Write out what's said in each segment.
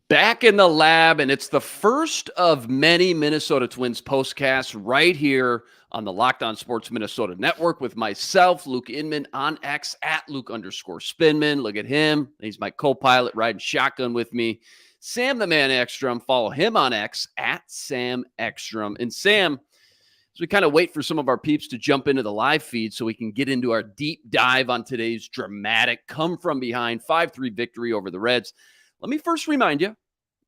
Back in the lab, and it's the first of many Minnesota Twins postcasts right here on the Locked On Sports Minnesota Network with myself, Luke Inman, on X at Luke_Spinman. Look at him. He's my co-pilot riding shotgun with me. Sam the Man Ekstrom. Follow him on X at Sam Ekstrom. And Sam, as we kind of wait for some of our peeps to jump into the live feed so we can get into our deep dive on today's dramatic come-from-behind 5-3 victory over the Reds, let me first remind you,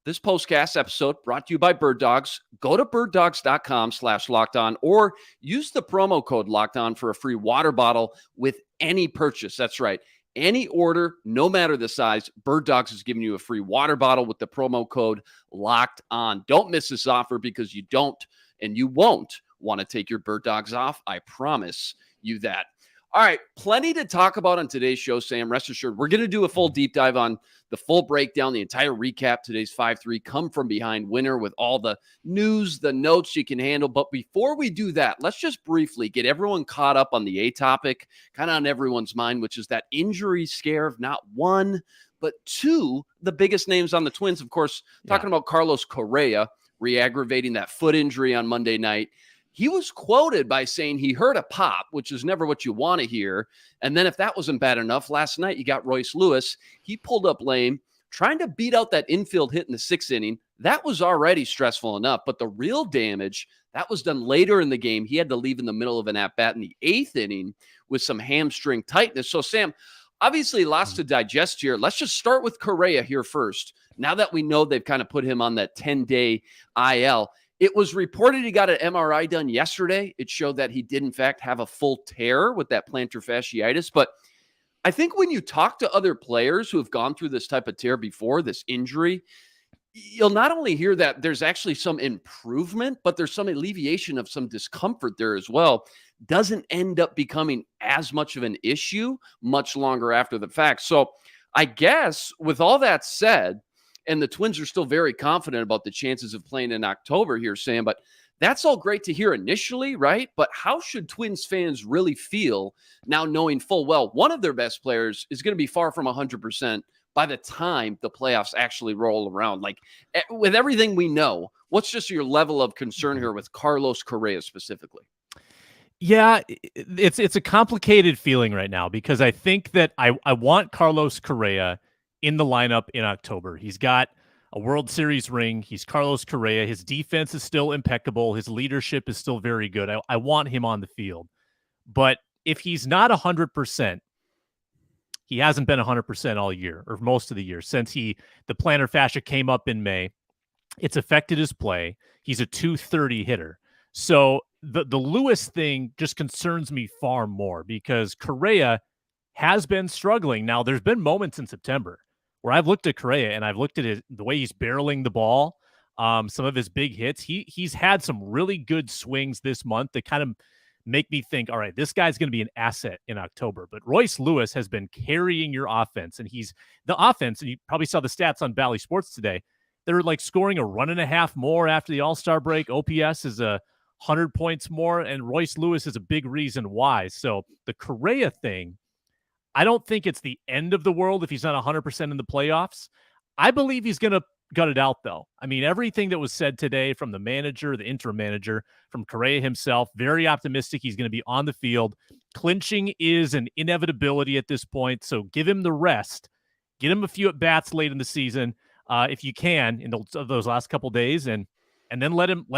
this postcast episode brought to you by Bird Dogs. Go to birddogs.com/lockedon or use the promo code LOCKEDON for a free water bottle with any purchase. That's right. Any order, no matter the size, Bird Dogs is giving you a free water bottle with the promo code LOCKEDON. Don't miss this offer because you don't and you won't want to take your Bird Dogs off. I promise you that. All right, plenty to talk about on today's show, Sam. Rest assured, we're going to do a full deep dive on the full breakdown, the entire recap, today's 5-3 come-from-behind winner with all the news, the notes you can handle. But before we do that, let's just briefly get everyone caught up on the A topic, kind of on everyone's mind, which is that injury scare of not one, but two, the biggest names on the Twins. Of course, talking about Carlos Correa re-aggravating that foot injury on Monday night. He was quoted by saying he heard a pop, which is never what you want to hear. And then if that wasn't bad enough, last night you got Royce Lewis. He pulled up lame, trying to beat out that infield hit in the 6th inning. That was already stressful enough. But the real damage, that was done later in the game. He had to leave in the middle of an at-bat in the 8th inning with some hamstring tightness. So, Sam, obviously lots to digest here. Let's just start with Correa here first. Now that we know they've kind of put him on that 10-day IL, it was reported he got an MRI done yesterday. It showed that he did, in fact, have a full tear with that plantar fasciitis. But I think when you talk to other players who have gone through this type of tear before, this injury, you'll not only hear that there's actually some improvement, but there's some alleviation of some discomfort there as well. Doesn't end up becoming as much of an issue much longer after the fact. So I guess with all that said, and the Twins are still very confident about the chances of playing in October here, Sam. But that's all great to hear initially, right? But how should Twins fans really feel now knowing full well one of their best players is going to be far from 100% by the time the playoffs actually roll around? Like, with everything we know, what's just your level of concern here with Carlos Correa specifically? Yeah, it's a complicated feeling right now because I think that I want Carlos Correa in the lineup in October. He's got a World Series ring. He's Carlos Correa. His defense is still impeccable. His leadership is still very good. I want him on the field. But if he's not 100%, he hasn't been 100% all year or most of the year since the plantar fascia came up in May. It's affected his play. He's a .230 hitter. So the Lewis thing just concerns me far more because Correa has been struggling. Now, there's been moments in September where I've looked at Correa and I've looked at the way he's barreling the ball, some of his big hits. He's had some really good swings this month that kind of make me think, all right, this guy's going to be an asset in October. But Royce Lewis has been carrying your offense, and he's the offense, and you probably saw the stats on Valley Sports today. They're like scoring a run and a half more after the All-Star break. OPS is 100 points more, and Royce Lewis is a big reason why. So the Correa thing, I don't think it's the end of the world if he's not 100% in the playoffs. I believe he's going to gut it out, though. I mean, everything that was said today from the manager, the interim manager, from Correa himself, very optimistic he's going to be on the field. Clinching is an inevitability at this point, so give him the rest. Get him a few at-bats late in the season, if you can, in those last couple days, and then let him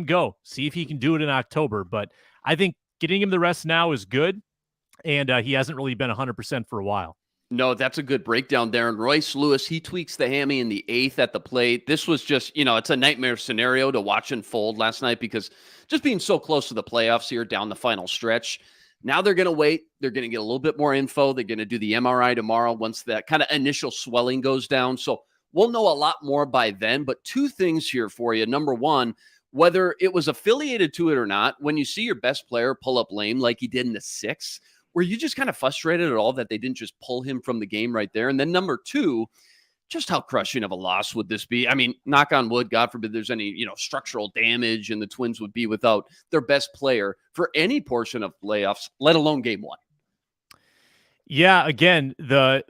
go. See if he can do it in October. But I think getting him the rest now is good. And he hasn't really been 100% for a while. No, that's a good breakdown there. And Royce Lewis, he tweaks the hammy in the 8th at the plate. This was just, it's a nightmare scenario to watch unfold last night because just being so close to the playoffs here down the final stretch. Now they're going to wait. They're going to get a little bit more info. They're going to do the MRI tomorrow once that kind of initial swelling goes down. So we'll know a lot more by then. But two things here for you. Number one, whether it was affiliated to it or not, when you see your best player pull up lame like he did in the 6th, were you just kind of frustrated at all that they didn't just pull him from the game right there? And then number two, just how crushing of a loss would this be? I mean, knock on wood, God forbid there's any, structural damage and the Twins would be without their best player for any portion of playoffs, let alone game one. Yeah, again,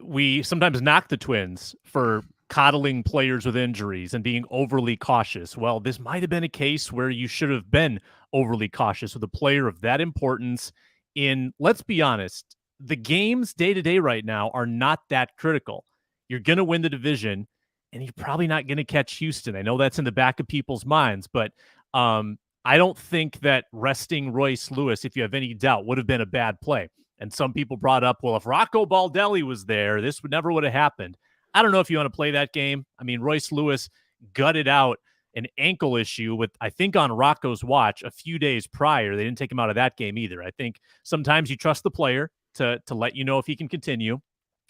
we sometimes knock the Twins for coddling players with injuries and being overly cautious. Well, this might have been a case where you should have been overly cautious with a player of that importance in, let's be honest, the games day to day right now are not that critical. You're going to win the division, and you're probably not going to catch Houston. I know that's in the back of people's minds, but I don't think that resting Royce Lewis, if you have any doubt, would have been a bad play. And some people brought up, well, if Rocco Baldelli was there, this would have happened. I don't know if you want to play that game. I mean, Royce Lewis gutted out an ankle issue with, I think, on Rocco's watch a few days prior. They didn't take him out of that game either. I think sometimes you trust the player to let you know if he can continue.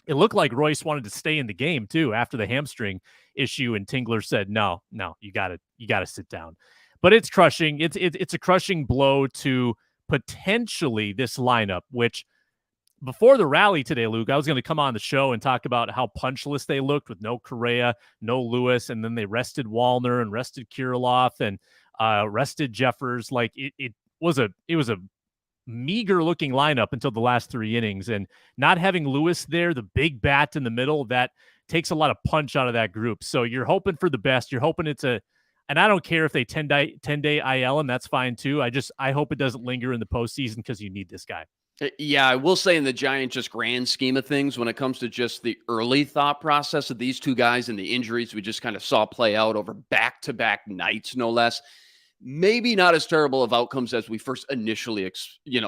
It looked like Royce wanted to stay in the game too after the hamstring issue, and Tingler said, no, you gotta sit down. But it's crushing. It's a crushing blow to potentially this lineup, which before the rally today, Luke, I was going to come on the show and talk about how punchless they looked with no Correa, no Lewis, and then they rested Wallner and rested Kirilloff and rested Jeffers. Like it was a meager looking lineup until the last 3 innings, and not having Lewis there, the big bat in the middle, that takes a lot of punch out of that group. So you're hoping for the best. You're hoping and I don't care if they 10-day IL, and that's fine too. I hope it doesn't linger in the postseason because you need this guy. Yeah, I will say in the Giants, just grand scheme of things, when it comes to just the early thought process of these two guys and the injuries we just kind of saw play out over back-to-back nights, no less, maybe not as terrible of outcomes as we first initially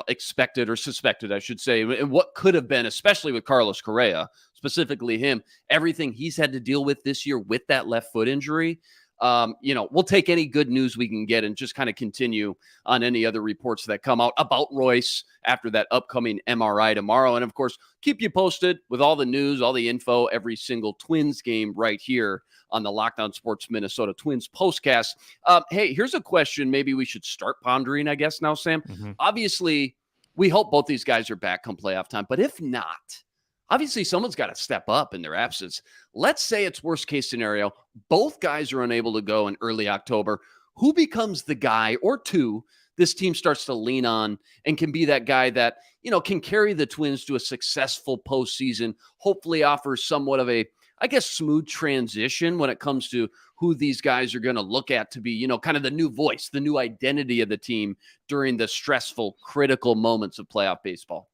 expected or suspected, I should say. And what could have been, especially with Carlos Correa, specifically him, everything he's had to deal with this year with that left foot injury. We'll take any good news we can get and just kind of continue on any other reports that come out about Royce after that upcoming MRI tomorrow. And of course, keep you posted with all the news, all the info, every single Twins game right here on the Locked On Sports Minnesota Twins postcast. Hey, here's a question maybe we should start pondering, I guess now, Sam. Mm-hmm. Obviously, we hope both these guys are back come playoff time, but if not, obviously, someone's got to step up in their absence. Let's say it's worst case scenario. Both guys are unable to go in early October. Who becomes the guy or two this team starts to lean on and can be that guy that, can carry the Twins to a successful postseason, hopefully offers somewhat of a, smooth transition when it comes to who these guys are going to look at to be, kind of the new voice, the new identity of the team during the stressful, critical moments of playoff baseball?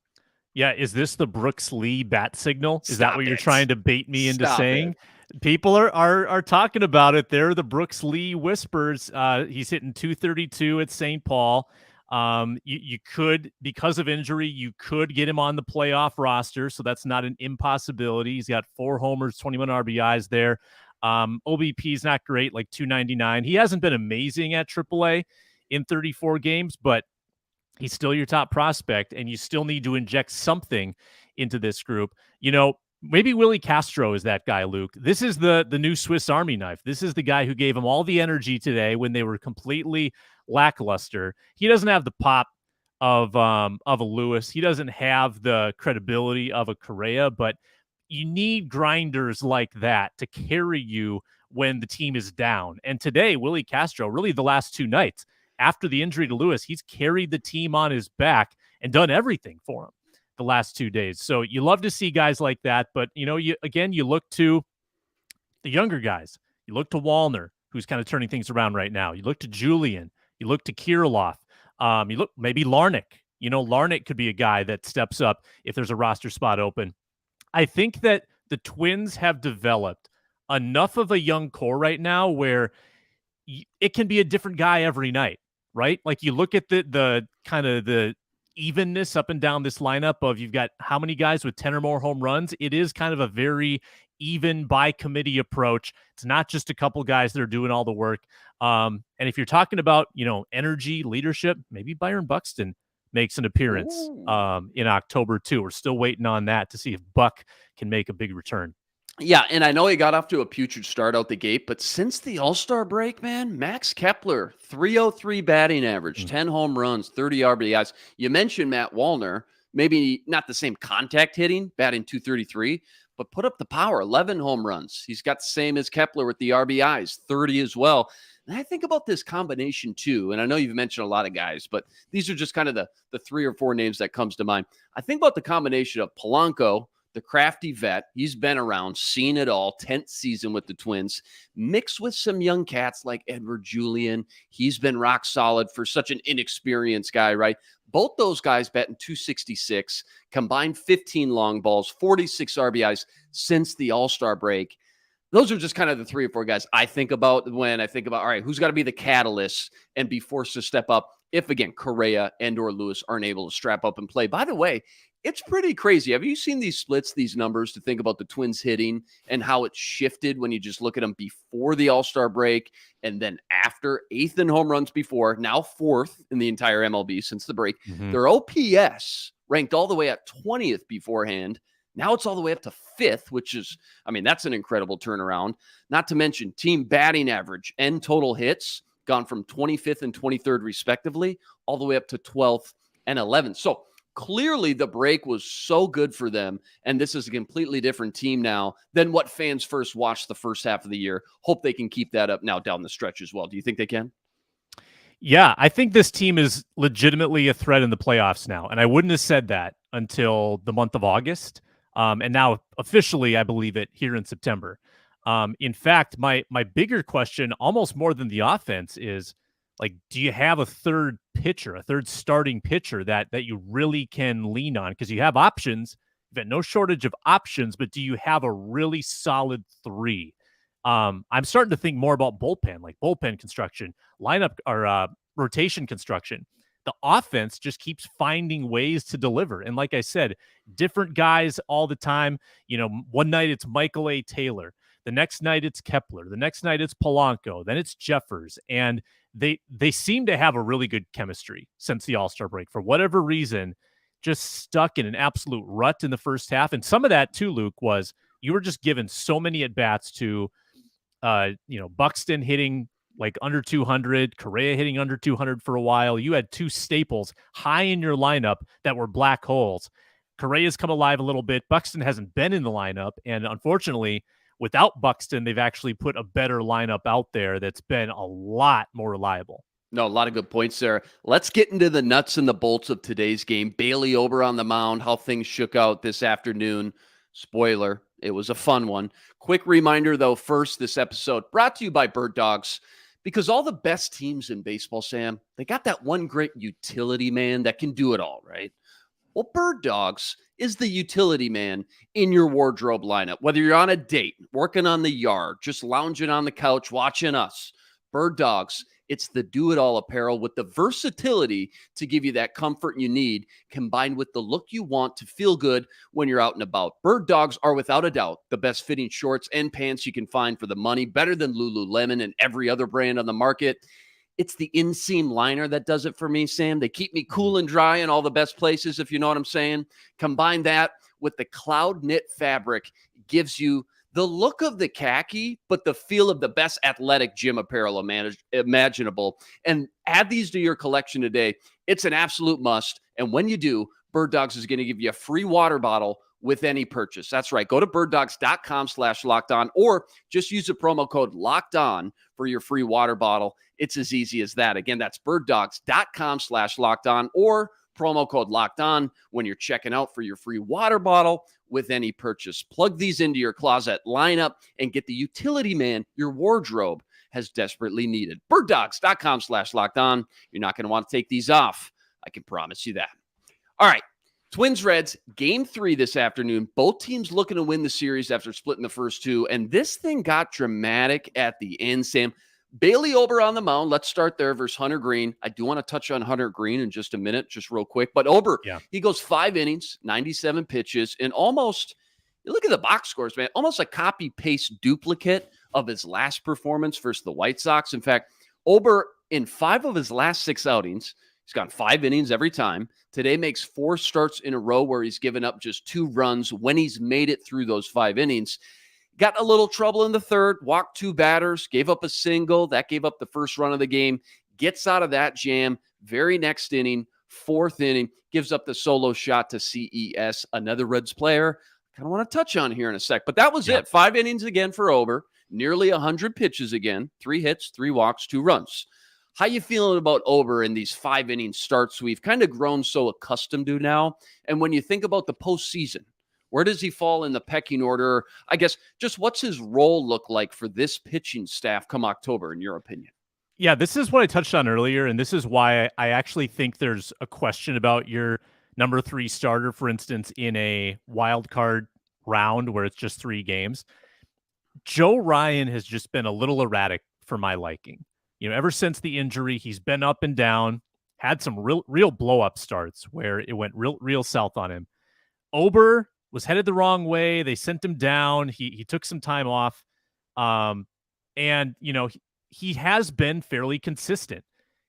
Yeah, is this the Brooks Lee bat signal? Is that what you're trying to bait me into saying? People are talking about it. They're the Brooks Lee whispers. He's hitting 232 at St. Paul. You could, because of injury, you could get him on the playoff roster, so that's not an impossibility. He's got 4 homers, 21 RBIs there. OBP is not great, like 299. He hasn't been amazing at AAA in 34 games, but he's still your top prospect, and you still need to inject something into this group. Maybe Willie Castro is that guy, Luke. This is the new Swiss Army knife. This is the guy who gave him all the energy today when they were completely lackluster. He doesn't have the pop of a Lewis. He doesn't have the credibility of a Correa, but you need grinders like that to carry you when the team is down. And today, Willie Castro, really the last 2 nights, after the injury to Lewis, he's carried the team on his back and done everything for him the last 2 days. So you love to see guys like that. But, you look to the younger guys. You look to Wallner, who's kind of turning things around right now. You look to Julian. You look to Kirilloff. You look maybe Larnach. Larnach could be a guy that steps up if there's a roster spot open. I think that the Twins have developed enough of a young core right now where it can be a different guy every night. Right? Like you look at the kind of the evenness up and down this lineup of you've got how many guys with 10 or more home runs. It is kind of a very even by committee approach. It's not just a couple guys that are doing all the work. And if you're talking about, energy, leadership, maybe Byron Buxton makes an appearance in October too. We're still waiting on that to see if Buck can make a big return. Yeah, and I know he got off to a putrid start out the gate, but since the All-Star break, man, Max Kepler, 303 batting average, 10 home runs, 30 RBIs. You mentioned Matt Wallner, maybe not the same contact hitting, batting 233, but put up the power, 11 home runs. He's got the same as Kepler with the RBIs, 30 as well. And I think about this combination too, and I know you've mentioned a lot of guys, but these are just kind of the 3 or 4 names that comes to mind. I think about the combination of Polanco, the crafty vet. He's been around, seen it all, 10th season with the Twins, mixed with some young cats like Edward Julian. He's been rock solid for such an inexperienced guy, right? Both those guys batting .266, combined 15 long balls, 46 RBIs since the All-Star break. Those are just kind of the 3 or 4 guys I think about when I think about, all right, who's got to be the catalyst and be forced to step up if, again, Correa and or Lewis aren't able to strap up and play. By the way, it's pretty crazy. Have you seen these splits, these numbers, to think about the Twins hitting and how it shifted when you just look at them before the All-Star break and then after? 8th in home runs before, now 4th in the entire MLB since the break. Their OPS ranked all the way at 20th beforehand. Now it's all the way up to 5th, which is, I mean, that's an incredible turnaround. Not to mention team batting average and total hits gone from 25th and 23rd respectively, all the way up to 12th and 11th. So clearly the break was so good for them, and this is a completely different team now than what fans first watched the first half of the year. Hope they can keep that up now down the stretch as well. Do you think they can? Yeah, I think this team is legitimately a threat in the playoffs now, and I wouldn't have said that until the month of August. And now officially, I believe it here in September. In fact, my bigger question, almost more than the offense, is like, do you have a third pitcher, a third starting pitcher that you really can lean on? Because you have options. You've got no shortage of options, but do you have a really solid 3? I'm starting to think more about bullpen, like bullpen construction, lineup or rotation construction. The offense just keeps finding ways to deliver. And like I said, different guys all the time. You know, one night it's Michael A. Taylor. The next night it's Kepler. The next night it's Polanco. Then it's Jeffers. And they seem to have a really good chemistry since the All-Star break. For whatever reason, just stuck in an absolute rut in the first half. And some of that too, Luke, was you were just given so many at-bats to, Buxton hitting like under 200, Correa hitting under 200 for a while. You had 2 staples high in your lineup that were black holes. Correa's come alive a little bit. Buxton hasn't been in the lineup. And unfortunately, without Buxton, they've actually put a better lineup out there that's been a lot more reliable. No, a lot of good points there. Let's get into the nuts and the bolts of today's game. Bailey Ober on the mound, how things shook out this afternoon. Spoiler, it was a fun one. Quick reminder, though, first, this episode brought to you by Bird Dogs. Because all the best teams in baseball, Sam, they got that one great utility man that can do it all, right? Well, Bird Dogs is the utility man in your wardrobe lineup. Whether you're on a date, working on the yard, just lounging on the couch, watching us, Bird Dogs, it's the do-it-all apparel with the versatility to give you that comfort you need, combined with the look you want to feel good when you're out and about. Bird Dogs are without a doubt the best fitting shorts and pants you can find for the money, better than Lululemon and every other brand on the market. It's the inseam liner that does it for me, Sam. They keep me cool and dry in all the best places, if you know what I'm saying. Combine that with the cloud knit fabric, gives you the look of the khaki, but the feel of the best athletic gym apparel imaginable. And add these to your collection today. It's an absolute must. And when you do, Bird Dogs is going to give you a free water bottle with any purchase. That's right. Go to birddogs.com/lockedon or just use the promo code LOCKEDON for your free water bottle. It's as easy as that. Again, that's birddogs.com/lockedon or promo code LOCKEDON when you're checking out for your free water bottle with any purchase. Plug these into your closet lineup and get the utility man your wardrobe has desperately needed. birddogs.com/lockedon. You're not going to want to take these off. I can promise you that. All right. Twins Reds, game 3 this afternoon. Both teams looking to win the series after splitting the first 2. And this thing got dramatic at the end, Sam. Bailey Ober on the mound. Let's start there versus Hunter Green. I do want to touch on Hunter Green in just a minute, just real quick. But Ober, He goes 5 innings, 97 pitches, and almost, you look at the box scores, man, almost a copy-paste duplicate of his last performance versus the White Sox. In fact, Ober, in 5 of his last 6 outings, he's gone 5 innings every time. Today makes 4 starts in a row where he's given up just 2 runs when he's made it through those 5 innings. Got a little trouble in the third, walked 2 batters, gave up a single. That gave up the first run of the game. Gets out of that jam. Very next inning, 4th inning, gives up the solo shot to CES, another Reds player. I kind of want to touch on here in a sec. But that was it. 5 innings again for Ober. Nearly 100 pitches again. 3 hits, 3 walks, 2 runs. How you feeling about Ober in these 5-inning starts we've kind of grown so accustomed to now? And when you think about the postseason, Where does he fall in the pecking order? I guess just what's his role look like for this pitching staff come October, in your opinion? Yeah, this is what I touched on earlier, and this is why I actually think there's a question about your number 3 starter, for instance, in a wild card round where it's just 3 games. Joe Ryan has just been a little erratic for my liking. Ever since the injury, he's been up and down, had some real blow up starts where it went real south on him. Ober was headed the wrong way. They sent him down. He took some time off. And he has been fairly consistent.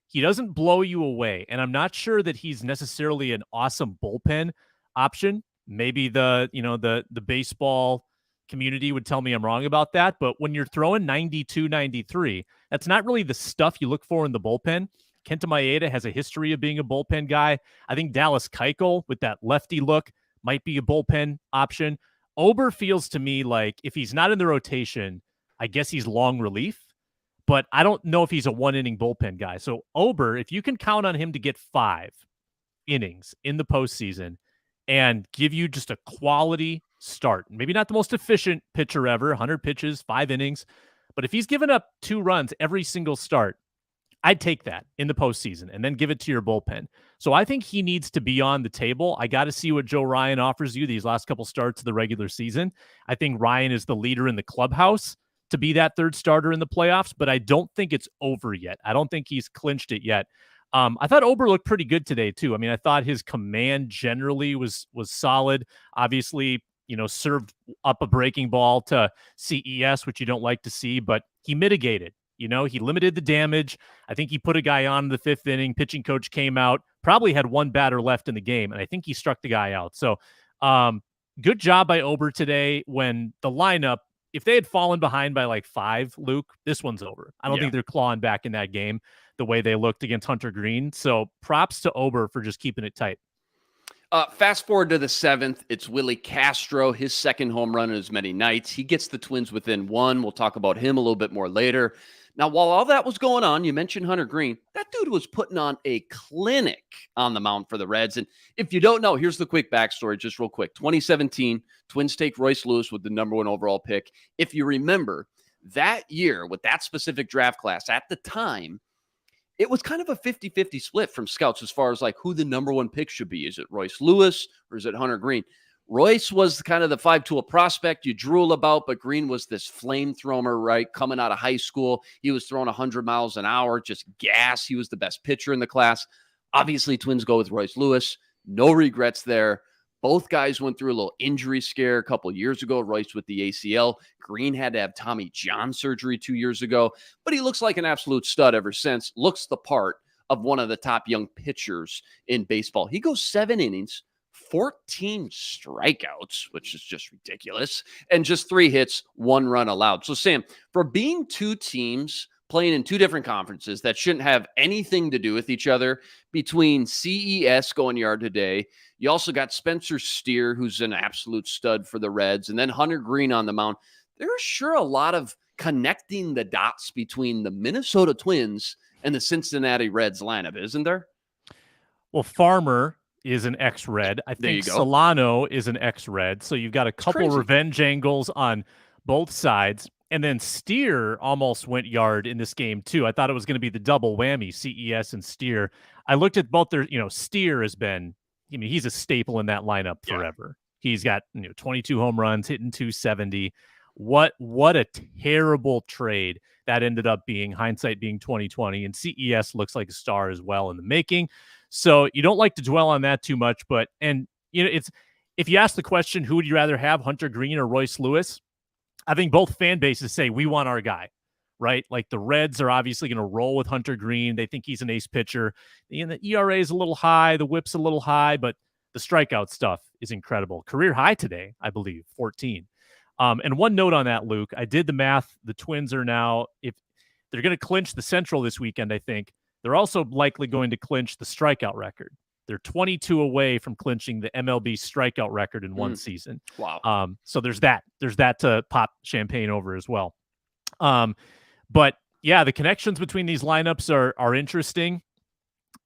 He doesn't blow you away, and I'm not sure that he's necessarily an awesome bullpen option. Maybe the baseball community would tell me I'm wrong about that, but when you're throwing 92, 93, that's not really the stuff you look for in the bullpen. Kenta Maeda has a history of being a bullpen guy. I think Dallas Keuchel, with that lefty look, might be a bullpen option. Ober feels to me like if he's not in the rotation, I guess he's long relief, but I don't know if he's a one-inning bullpen guy. So Ober, if you can count on him to get 5 innings in the postseason and give you just a quality start, maybe not the most efficient pitcher ever, 100 pitches, 5 innings, but if he's given up 2 runs every single start, I'd take that in the postseason and then give it to your bullpen. So I think he needs to be on the table. I got to see what Joe Ryan offers you these last couple starts of the regular season. I think Ryan is the leader in the clubhouse to be that 3rd starter in the playoffs, but I don't think it's over yet. I don't think he's clinched it yet. I thought Ober looked pretty good today too. I mean, I thought his command generally was solid. Obviously, served up a breaking ball to CES, which you don't like to see, but he mitigated. He limited the damage. I think he put a guy on in the 5th inning. Pitching coach came out, probably had 1 batter left in the game, and I think he struck the guy out. So good job by Ober today when the lineup, if they had fallen behind by like 5, Luke, this one's over. I don't think they're clawing back in that game the way they looked against Hunter Green. So props to Ober for just keeping it tight. Fast forward to the 7th. It's Willie Castro, his 2nd home run in as many nights. He gets the Twins within 1. We'll talk about him a little bit more later. Now, while all that was going on, you mentioned Hunter Green. That dude was putting on a clinic on the mound for the Reds. And if you don't know, here's the quick backstory, just real quick. 2017, Twins take Royce Lewis with the number 1 overall pick. If you remember, that year with that specific draft class, at the time, it was kind of a 50-50 split from scouts as far as like who the number 1 pick should be. Is it Royce Lewis or is it Hunter Green? Royce was kind of the 5-tool prospect you drool about, but Green was this flamethrower, right? Coming out of high school, he was throwing 100 miles an hour, just gas. He was the best pitcher in the class. Obviously, Twins go with Royce Lewis. No regrets there. Both guys went through a little injury scare a couple years ago. Royce with the ACL. Green had to have Tommy John surgery 2 years ago, but he looks like an absolute stud ever since. Looks the part of one of the top young pitchers in baseball. He goes 7 innings, 14 strikeouts, which is just ridiculous, and just 3 hits, 1 run allowed. So, Sam, for being 2 teams playing in 2 different conferences that shouldn't have anything to do with each other, between CES going yard today, you also got Spencer Steer, who's an absolute stud for the Reds, and then Hunter Green on the mound. There's sure a lot of connecting the dots between the Minnesota Twins and the Cincinnati Reds lineup, isn't there? Well, Farmer is an ex-Red. I think Solano is an ex-Red. So you've got a couple revenge angles on both sides. And then Steer almost went yard in this game too. I thought it was going to be the double whammy, CES and Steer. I looked at both their, Steer has been, he's a staple in that lineup forever. Yeah. He's got 22 home runs, hitting 270. What a terrible trade that ended up being, hindsight being 2020. And CES looks like a star as well in the making. So you don't like to dwell on that too much, but it's, if you ask the question, who would you rather have, Hunter Green or Royce Lewis? I think both fan bases say we want our guy, right? Like the Reds are obviously going to roll with Hunter Green. They think he's an ace pitcher. The ERA is a little high, the WHIP's a little high, but the strikeout stuff is incredible. Career high today, I believe, 14. And one note on that, Luke, I did the math. The Twins are now, if they're going to clinch the Central this weekend, I think, they're also likely going to clinch the strikeout record. They're 22 away from clinching the MLB strikeout record in one season. Wow. So there's that. There's that to pop champagne over as well. But yeah, the connections between these lineups are interesting.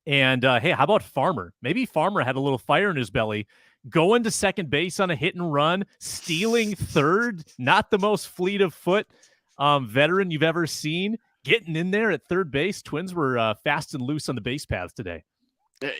And hey, how about Farmer? Maybe Farmer had a little fire in his belly going to second base on a hit and run, stealing third, not the most fleet of foot veteran you've ever seen, getting in there at third base. Twins were fast and loose on the base paths today.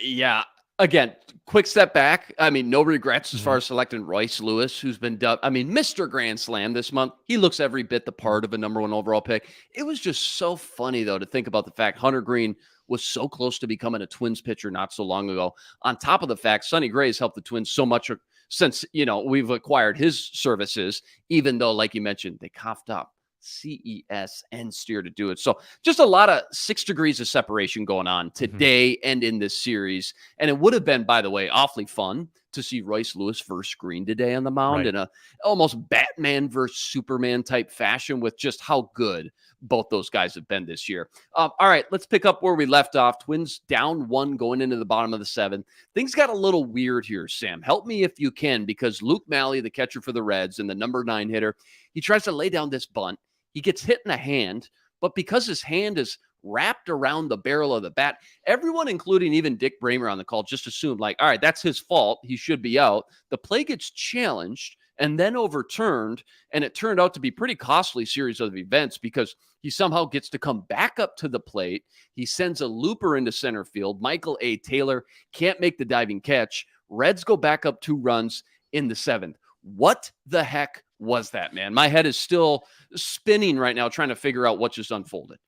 Yeah. Again, quick step back. I mean, no regrets as far as selecting Royce Lewis, who's been dubbed, I mean, Mr. Grand Slam this month. He looks every bit the part of a number 1 overall pick. It was just so funny, though, to think about the fact Hunter Green was so close to becoming a Twins pitcher not so long ago. On top of the fact, Sonny Gray has helped the Twins so much since, we've acquired his services, even though, like you mentioned, they coughed up CES and Steer to do it. So just a lot of 6 degrees of separation going on today and in this series. And it would have been, by the way, awfully fun to see Royce Lewis versus Green today on the mound in a almost Batman versus Superman type fashion with just how good both those guys have been this year. All right, let's pick up where we left off. Twins down 1 going into the bottom of the 7th. Things got a little weird here, Sam. Help me if you can, because Luke Malley, the catcher for the Reds and the number 9 hitter, he tries to lay down this bunt. He gets hit in the hand, but because his hand is wrapped around the barrel of the bat, everyone, including even Dick Bramer on the call, just assumed, like, all right, that's his fault. He should be out. The play gets challenged and then overturned, and it turned out to be a pretty costly series of events because he somehow gets to come back up to the plate. He sends a looper into center field. Michael A. Taylor can't make the diving catch. Reds go back up 2 runs in the 7th. What the heck was that, man? My head is still spinning right now trying to figure out what just unfolded.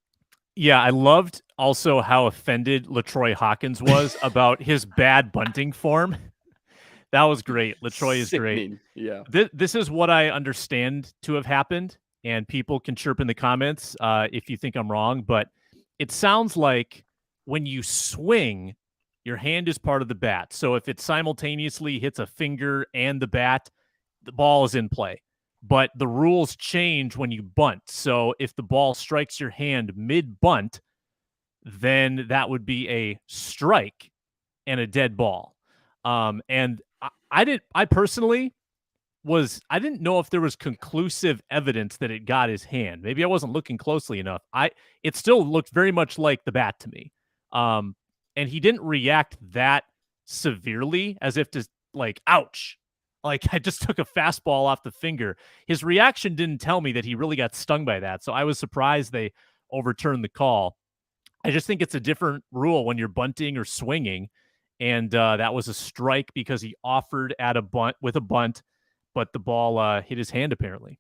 Yeah, I loved also how offended LaTroy Hawkins was about his bad bunting form. That was great. LaTroy is great. Yeah. This is what I understand to have happened, and people can chirp in the comments if you think I'm wrong, but it sounds like when you swing, your hand is part of the bat. So if it simultaneously hits a finger and the bat, the ball is in play. But the rules change when you bunt. So if the ball strikes your hand mid-bunt, then that would be a strike and a dead ball. And I personally I didn't know if there was conclusive evidence that it got his hand. Maybe I wasn't looking closely enough. It still looked very much like the bat to me. And he didn't react that severely as if to like, ouch. Like, I just took a fastball off the finger. His reaction didn't tell me that he really got stung by that. So I was surprised they overturned the call. I just think it's a different rule when you're bunting or swinging. And that was a strike because he offered at a bunt with a bunt, but the ball hit his hand apparently.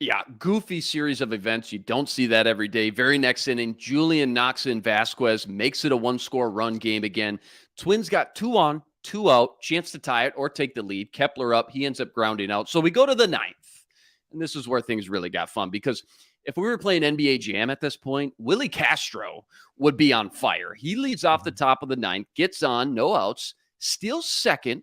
Yeah, goofy series of events. You don't see that every day. Very next inning, Julian knocks in Vasquez, makes it a 1-score run game again. Twins got 2 on, 2 out, chance to tie it or take the lead. Kepler up, he ends up grounding out. So we go to the 9th. And this is where things really got fun because if we were playing NBA Jam at this point, Willie Castro would be on fire. He leads off the top of the 9th, gets on, no outs, steals second,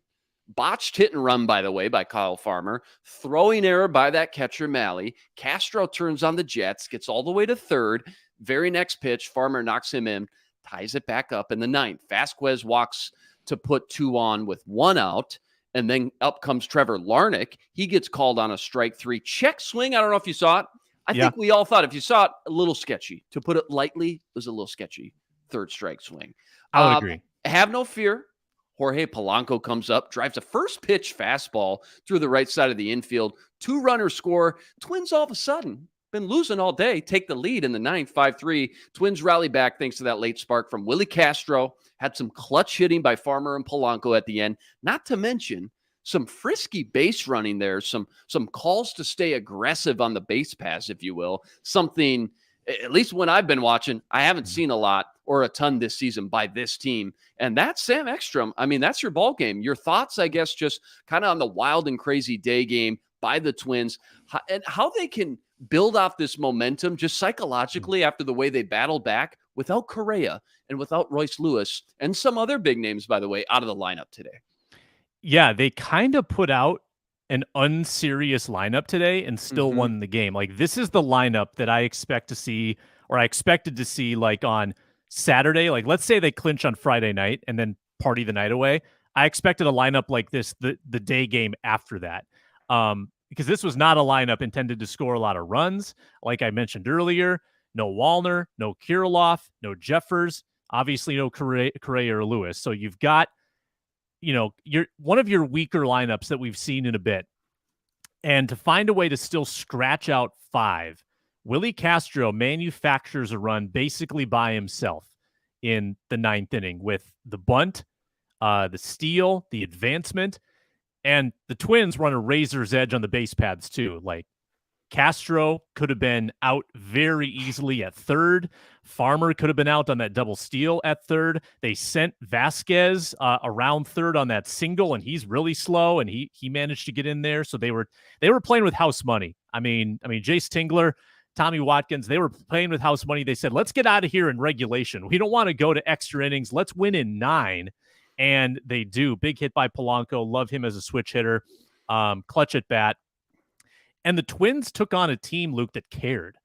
botched hit and run, by the way, by Kyle Farmer, throwing error by that catcher Malley. Castro turns on the Jets, gets all the way to third. Very next pitch, Farmer knocks him in, ties it back up in the 9th. Vasquez walks to put 2 on with 1 out. And then up comes Trevor Larnach. He gets called on a strike 3. Check swing. I don't know if you saw it. I think we all thought if you saw it, a little sketchy. To put it lightly, it was a little sketchy. 3rd strike swing. I would agree. Have no fear. Jorge Polanco comes up, drives a first pitch fastball through the right side of the infield. 2 runners score. Twins all of a sudden, been losing all day, take the lead in the 9th, 5-3. Twins rally back thanks to that late spark from Willie Castro. Had some clutch hitting by Farmer and Polanco at the end. Not to mention some frisky base running there, some calls to stay aggressive on the base pass, if you will. Something, at least when I've been watching, I haven't seen a lot or a ton this season by this team. And that's Sam Ekstrom. I mean, that's your ball game. Your thoughts, I guess, just kind of on the wild and crazy day game by the Twins and how they can build off this momentum just psychologically after the way they battled back without Correa and without Royce Lewis and some other big names, by the way, out of the lineup today. Yeah, they kind of put out an unserious lineup today and still won the game. Like, this is the lineup that I expect to see, or I expected to see, like on Saturday. Like, let's say they clinch on Friday night and then party the night away. I expected a lineup like this the day game after that. Because this was not a lineup intended to score a lot of runs. Like I mentioned earlier, no Wallner, no Kirilloff, no Jeffers, obviously no Correa or Lewis. So you've got you're one of your weaker lineups that we've seen in a bit. And to find a way to still scratch out 5, Willie Castro manufactures a run basically by himself in the 9th inning with the bunt, the steal, the advancement, and the Twins run a razor's edge on the base paths too. Like Castro could have been out very easily at third. Farmer could have been out on that double steal at third. They sent Vasquez around third on that single, and he's really slow, and he managed to get in there. So they were playing with house money. I mean, Jace Tingler, Tommy Watkins, they were playing with house money. They said, let's get out of here in regulation. We don't want to go to extra innings. Let's win in 9. And they do. Big hit by Polanco. Love him as a switch hitter. Clutch at bat. And the Twins took on a team, Luke, that cared.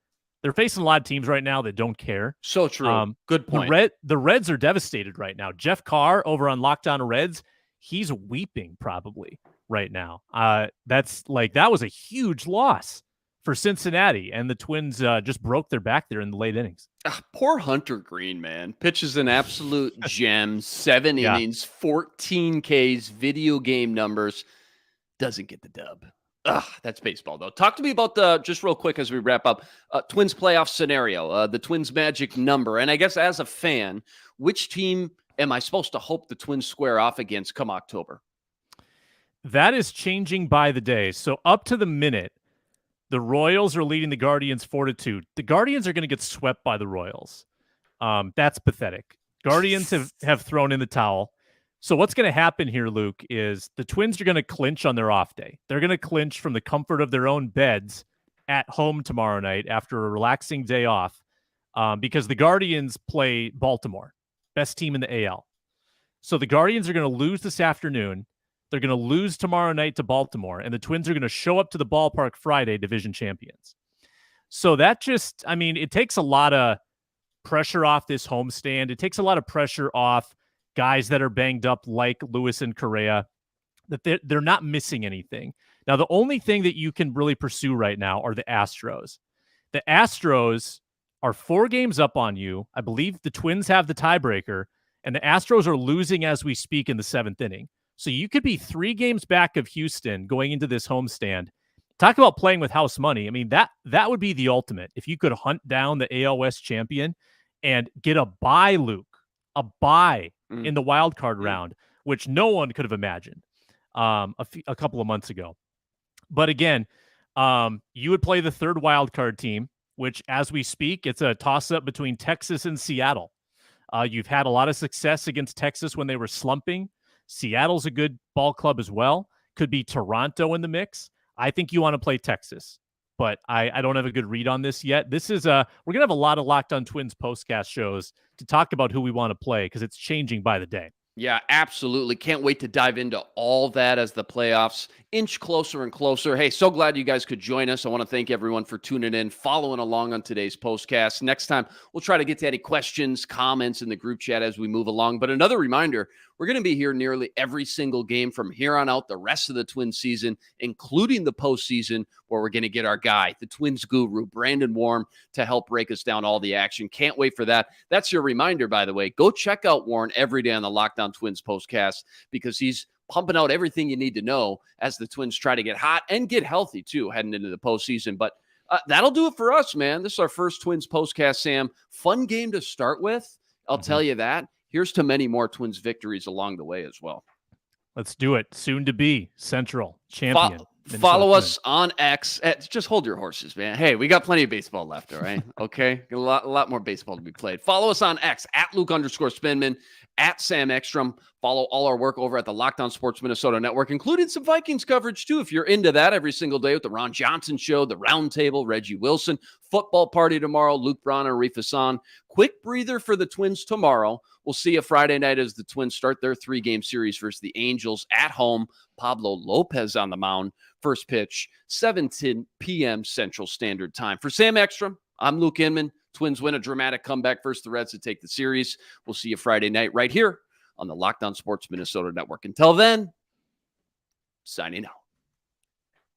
They're facing a lot of teams right now that don't care. So true. Good point. The Reds are devastated right now. Jeff Carr over on Locked On Reds, he's weeping probably right now. That was a huge loss for Cincinnati, and the Twins just broke their back there in the late innings. Poor Hunter Green, man. Pitches an absolute gem. 7 innings, 14 Ks, video game numbers. Doesn't get the dub. That's baseball, though. Talk to me about just real quick as we wrap up, Twins playoff scenario, the Twins magic number. And I guess as a fan, which team am I supposed to hope the Twins square off against come October? That is changing by the day. So up to the minute, the Royals are leading the Guardians 4-2. The Guardians are going to get swept by the Royals. That's pathetic. Guardians have thrown in the towel. So what's going to happen here, Luke, is the Twins are going to clinch on their off day. They're going to clinch from the comfort of their own beds at home tomorrow night after a relaxing day off because the Guardians play Baltimore, best team in the AL. So the Guardians are going to lose this afternoon. They're going to lose tomorrow night to Baltimore, and the Twins are going to show up to the ballpark Friday, division champions. So that just, it takes a lot of pressure off this homestand. It takes a lot of pressure off guys that are banged up like Lewis and Correa, that they're not missing anything. Now, the only thing that you can really pursue right now are the Astros. The Astros are 4 games up on you. I believe the Twins have the tiebreaker, and the Astros are losing as we speak in the 7th inning. So you could be 3 games back of Houston going into this homestand. Talk about playing with house money. That would be the ultimate. If you could hunt down the AL West champion and get a bye, Luke, a bye in the wild card round, which no one could have imagined a couple of months ago. But again, you would play the 3rd wild card team, which as we speak, it's a toss-up between Texas and Seattle. You've had a lot of success against Texas when they were slumping. Seattle's a good ball club as well. Could be Toronto in the mix. I think you want to play Texas, but I don't have a good read on this yet. This is we're going to have a lot of Locked On Twins postcast shows to talk about who we want to play because it's changing by the day. Yeah, absolutely. Can't wait to dive into all that as the playoffs inch closer and closer. Hey, so glad you guys could join us. I want to thank everyone for tuning in, following along on today's postcast. Next time, we'll try to get to any questions, comments in the group chat as we move along. But another reminder, we're going to be here nearly every single game from here on out the rest of the Twins season, including the postseason, where we're going to get our guy, the Twins guru, Brandon Warren, to help break us down all the action. Can't wait for that. That's your reminder, by the way. Go check out Warren every day on the Locked On Twins postcast because he's pumping out everything you need to know as the Twins try to get hot and get healthy, too, heading into the postseason. But that'll do it for us, man. This is our first Twins postcast, Sam. Fun game to start with. I'll tell you that. Here's to many more Twins victories along the way as well. Let's do it. Soon to be Central champion. Follow us on X. Just hold your horses, man. Hey, we got plenty of baseball left, all right? Okay? A lot more baseball to be played. Follow us on X, at Luke_Spinman, at Sam Ekstrom. Follow all our work over at the Locked On Sports Minnesota Network, including some Vikings coverage, too, if you're into that every single day with the Ron Johnson Show, the Roundtable, Reggie Wilson, football party tomorrow, Luke Bronner, Arif Hassan. Quick breather for the Twins tomorrow. We'll see you Friday night as the Twins start their 3-game series versus the Angels at home. Pablo Lopez on the mound. First pitch, 7:10 p.m. Central Standard Time. For Sam Ekstrom, I'm Luke Inman. Twins win a dramatic comeback versus the Reds to take the series. We'll see you Friday night right here on the Locked On Sports Minnesota Network. Until then, signing out.